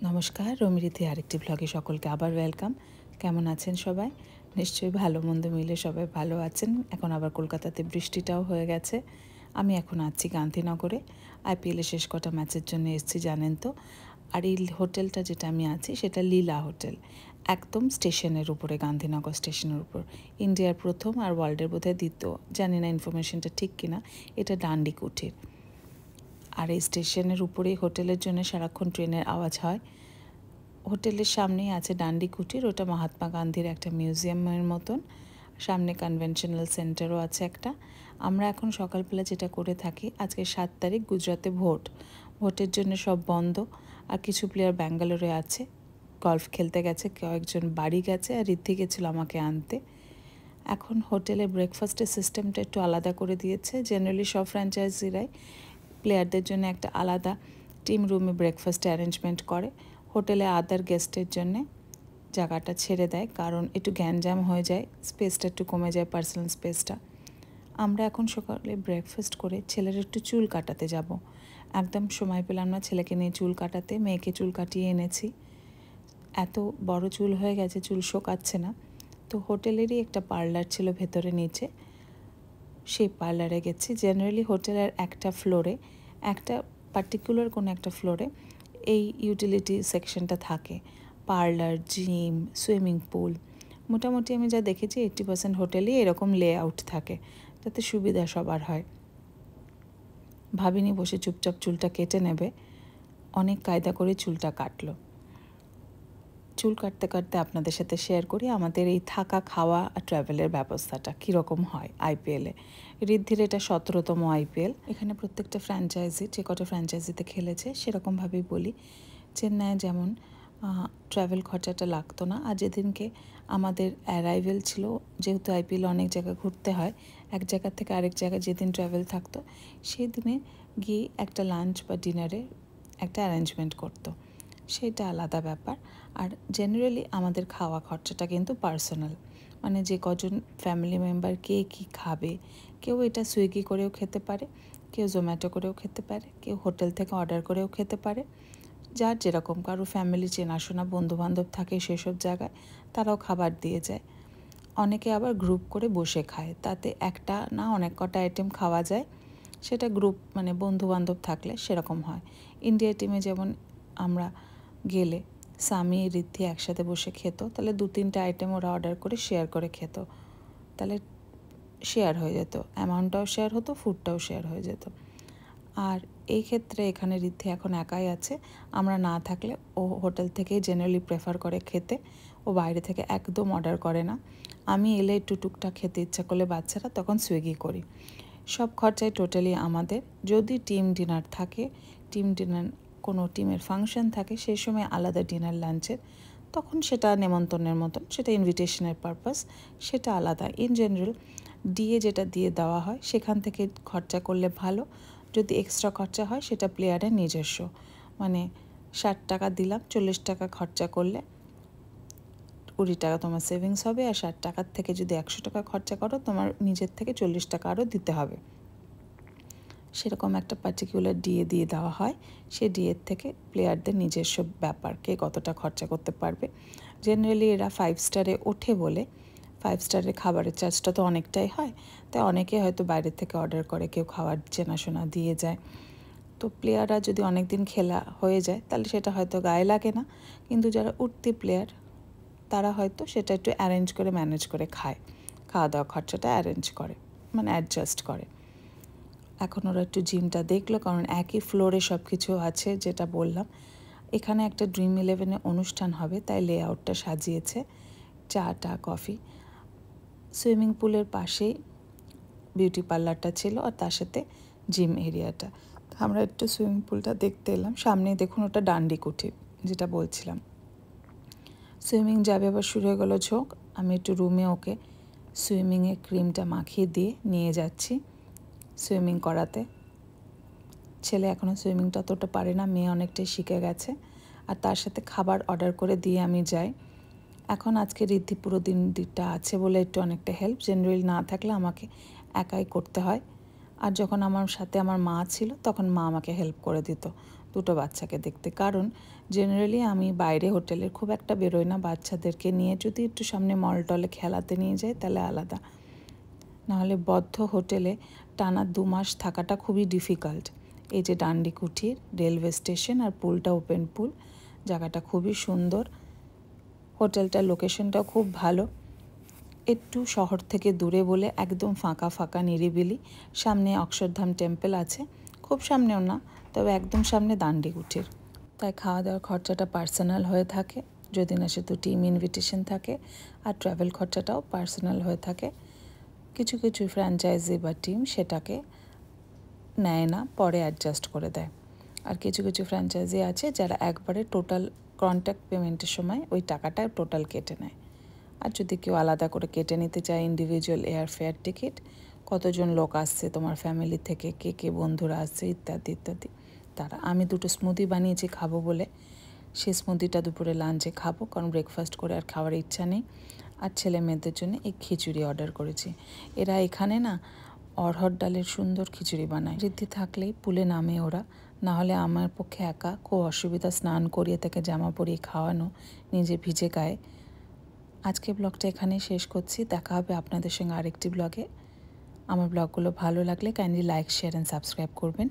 নমস্কার, রমিরীতি আরেকটি ব্লগে সকলকে আবার ওয়েলকাম। কেমন আছেন সবাই? নিশ্চয়ই ভালো মন্দ মিলে সবাই ভালো আছেন। এখন আবার কলকাতাতে বৃষ্টিটাও হয়ে গেছে। আমি এখন আছি গান্ধীনগরে। আইপিএলের শেষ কটা ম্যাচের জন্য এসেছি, জানেন তো। আর এই হোটেলটা যেটা আমি আছি সেটা লীলা হোটেল, একদম স্টেশনের উপরে, গান্ধীনগর স্টেশনের উপর। ইন্ডিয়ার প্রথম আর ওয়ার্ল্ডের বোধহয় দ্বিতীয়, জানি না ইনফরমেশনটা ঠিক কিনা। এটা ডান্ডি কুঠির। আর এই স্টেশনের উপরেই হোটেলের জন্য সারাক্ষণ ট্রেনের আওয়াজ হয়। হোটেলের সামনেই আছে ডান্ডি কুটির, ওটা মহাত্মা গান্ধীর একটা মিউজিয়ামের মতন। সামনে কনভেনশনাল সেন্টারও আছে একটা। আমরা এখন সকালবেলা যেটা করে থাকি, আজকে 7 তারিখ, গুজরাতে ভোটের জন্য সব বন্ধ। আর কিছু প্লেয়ার ব্যাঙ্গালোরে আছে, গলফ খেলতে গেছে, কয়েকজন বাড়ি গেছে, আর ঋদ্ধি গেছিলো আমাকে আনতে। এখন হোটেলে ব্রেকফাস্টের সিস্টেমটা একটু আলাদা করে দিয়েছে। জেনারেলি সব ফ্র্যাঞ্চাইজিরাই প্লেয়ারদের জন্য একটা আলাদা টিম রুমে ব্রেকফাস্ট অ্যারেঞ্জমেন্ট করে। হোটেলে আদার গেস্টের জন্যে জায়গাটা ছেড়ে দেয়, কারণ একটু গ্যাঞ্জাম হয়ে যায়, স্পেসটা একটু কমে যায়, পার্সোনাল স্পেসটা। আমরা এখন সকালে ব্রেকফাস্ট করে ছেলের একটু চুল কাটাতে যাব। একদম সময় পেলাম না ছেলেকে নিয়ে চুল কাটাতে, মেয়েকে চুল কাটিয়ে এনেছি। এত বড় চুল হয়ে গেছে, চুল শোকাচ্ছে না। তো হোটেলেরই একটা পার্লার ছিল ভেতরে নিচে, সেই পার্লারে গেছি। জেনারেলি হোটেলের একটা ফ্লোরে, একটা পার্টিকুলার কোনো একটা ফ্লোরে এই ইউটিলিটি সেকশনটা থাকে, পার্লার, জিম, সুইমিং পুল। মোটামুটি আমি যা দেখেছি 80% হোটেলেই এরকম লেআউট থাকে, যাতে সুবিধা সবার হয়। ভাবিনি বসে চুপচাপ চুলটা কেটে নেবে, অনেক কায়দা করে চুলটা কাটলো। চুল কাটতে কাটতে আপনাদের সাথে শেয়ার করি আমাদের এই থাকা, খাওয়া আর ট্রাভেলের ব্যবস্থাটা কীরকম হয় আইপিএলে। ঋদ্ধির এটা 17তম আইপিএল। এখানে প্রত্যেকটা ফ্র্যাঞ্চাইজি, যে কটা ফ্র্যাঞ্চাইজিতে খেলেছে সেরকমভাবেই বলি। চেন্নাইয়ে যেমন ট্রাভেল খরচাটা লাগতো না। আর যেদিনকে আমাদের অ্যারাইভেল ছিল, যেহেতু আইপিএল অনেক জায়গা ঘুরতে হয়, এক জায়গা থেকে আরেক জায়গায় যেদিন ট্রাভেল থাকতো সেই দিনে গিয়ে একটা লাঞ্চ বা ডিনারে একটা অ্যারেঞ্জমেন্ট করতো, সেটা আলাদা ব্যাপার। আর জেনারেলি আমাদের খাওয়া খরচাটা কিন্তু পার্সোনাল, মানে যে কজন ফ্যামিলি মেম্বার কে কী খাবে, কেউ এটা সুইগি করেও খেতে পারে, কেউ জোম্যাটো করেও খেতে পারে, কেউ হোটেল থেকে অর্ডার করেও খেতে পারে। যার যেরকম, কারো ফ্যামিলি চেনাশোনা বন্ধুবান্ধব থাকে সেসব জায়গায়, তারাও খাবার দিয়ে যায়। অনেকে আবার গ্রুপ করে বসে খায়, তাতে একটা না অনেক কটা আইটেম খাওয়া যায়। সেটা গ্রুপ মানে বন্ধুবান্ধব থাকলে সেরকম হয়। ইন্ডিয়া টিমে যেমন আমরা গেলে স্বামী ঋদ্ধি একসাথে বসে খেত, তাহলে 2-3টে আইটেম ওরা অর্ডার করে শেয়ার করে খেত, তাহলে শেয়ার হয়ে যেত, অ্যামাউন্টটাও শেয়ার হতো, ফুডটাও শেয়ার হয়ে যেত। আর এই ক্ষেত্রে এখানে ঋদ্ধি এখন একাই আছে, আমরা না থাকলে ও হোটেল থেকেই জেনারেলি প্রেফার করে খেতে, ও বাইরে থেকে একদম অর্ডার করে না। আমি এলে একটু টুকটাক খেতে ইচ্ছা করলে বাচ্চারা, তখন সুইগি করি। সব খরচায় টোটালি আমাদের। যদি টিম ডিনার থাকে, টিম ডিনার কোনো টিমের ফাংশন থাকে, সেই সময় আলাদা ডিনার লাঞ্চের, তখন সেটা নেমন্তন্নের মতন, সেটা ইনভিটেশনের পারপাস, সেটা আলাদা। ইন জেনারেল ডিএ যেটা দিয়ে দেওয়া হয় সেখান থেকে খরচা করলে ভালো। যদি এক্সট্রা খরচা হয় সেটা প্লেয়ারের নিজস্ব, মানে 60 টাকা দিলাম, 40 টাকা খরচা করলে 20 টাকা তোমার সেভিংস হবে। আর 60 টাকার থেকে যদি 100 টাকা খরচা করো, তোমার নিজের থেকে 40 টাকা আরও দিতে হবে। সেরকম একটা পার্টিকুলার ডিএ দিয়ে দেওয়া হয়। সে ডিএর থেকে প্লেয়ারদের নিজস্ব ব্যাপার, কে কতটা খরচা করতে পারবে। জেনারেলি এরা 5 স্টারে ওঠে বলে 5 স্টারের খাবারের চার্জটা তো অনেকটাই হয়, তাই অনেকে হয়তো বাইরে থেকে অর্ডার করে, কেউ খাওয়ার চেনাশোনা দিয়ে যায়। তো প্লেয়াররা যদি অনেক দিন খেলা হয়ে যায় তাহলে সেটা হয়তো গায়ে লাগে না, কিন্তু যারা উঠতি প্লেয়ার তারা হয়তো সেটা একটু অ্যারেঞ্জ করে ম্যানেজ করে খায়, খাওয়া দাওয়া খরচাটা অ্যারেঞ্জ করে, মানে অ্যাডজাস্ট করে। এখন ওরা একটু জিমটা দেখলো, কারণ একই ফ্লোরে সব কিছু আছে, যেটা বললাম। এখানে একটা ড্রিম11-এ অনুষ্ঠান হবে, তাই লেআউটটা সাজিয়েছে, চা কফি। সুইমিং পুলের পাশেই বিউটি পার্লারটা ছিল, আর তার সাথে জিম এরিয়াটা। আমরা একটু সুইমিং পুলটা দেখতে এলাম। সামনেই দেখুন, ওটা ডান্ডি কুঠির যেটা বলছিলাম। সুইমিং যাবে আবার শুরু হয়ে গেলো ঝোঁক। আমি একটু রুমে ওকে সুইমিংয়ে ক্রিমটা মাখিয়ে দিয়ে নিয়ে যাচ্ছি সুইমিং করাতে। ছেলে এখনও সুইমিংটা অতটা পারে না, মেয়ে অনেকটাই শিখে গেছে। আর তার সাথে খাবার অর্ডার করে দিয়ে আমি যাই। এখন আজকে ঋদ্ধি পুরো দিনটা আছে বলে একটু অনেকটা হেল্প, জেনারেলি না থাকলে আমাকে একাই করতে হয়। আর যখন আমার সাথে আমার মা ছিল তখন মা আমাকে হেল্প করে দিত, দুটো বাচ্চাকে দেখতে। কারণ জেনারেলি আমি বাইরে হোটেলের খুব একটা বেরোই না, বাচ্চাদেরকে নিয়ে যদি একটু সামনে মল টলে খেলাতে নিয়ে যাই তাহলে আলাদা, নাহলে বদ্ধ হোটেলে টানা 2 মাস থাকাটা খুবই ডিফিকাল্ট। এই যে ডান্ডি কুঠির রেলওয়ে স্টেশন আর পুলটা ওপেন পুল, জায়গাটা খুবই সুন্দর, হোটেলটার লোকেশনটাও খুব ভালো, একটু শহর থেকে দূরে বলে একদম ফাঁকা ফাঁকা নিরিবিলি। সামনে অক্ষরধাম টেম্পল আছে, খুব সামনেও না, তবে একদম সামনে ডান্ডি কুঠির। তাই খাওয়া দাওয়ার খরচাটা পার্সোনাল হয়ে থাকে, যদি না শুধু টিম ইনভিটেশন থাকে, আর ট্রাভেল খরচাটাও পার্সোনাল হয়ে থাকে। কিছু কিছু ফ্র্যাঞ্চাইজি বা টিম সেটাকে নেয় না, পরে অ্যাডজাস্ট করে দেয়। আর কিছু কিছু ফ্র্যাঞ্চাইজি আছে যারা একবারে টোটাল কন্ট্যাক্ট পেমেন্টের সময় ওই টাকাটা টোটাল কেটে নেয়। আর যদি কেউ আলাদা করে কেটে নিতে চায় ইন্ডিভিজুয়াল এয়ার ফেয়ার টিকিট, কতজন লোক আসছে তোমার ফ্যামিলি থেকে, কে কে বন্ধুরা আসছে ইত্যাদি ইত্যাদি, তারা। আমি 2টো স্মুদি বানিয়েছি খাবো বলে, সেই স্মুদিটা দুপুরে লাঞ্চে খাবো, কারণ ব্রেকফাস্ট করে আর খাওয়ার ইচ্ছা নেই। আর ছেলে মেয়েদের জন্য এই খিচুড়ি অর্ডার করেছি। এরা এখানে না অড়হর ডালের সুন্দর খিচুড়ি বানায়, ঋদ্ধি থাকলেই পুলে নামে ওরা, না হলে আমার পক্ষে একা খুব অসুবিধা, স্নান করিয়ে তাকে জামা পরিয়ে খাওয়ানো, নিজে ভিজে গায়ে। আজকে ব্লগটা এখানেই শেষ করছি, দেখা হবে আপনাদের সঙ্গে আরেকটি ব্লগে। আমার ব্লগগুলো ভালো লাগলে kindly like, share and subscribe করবেন।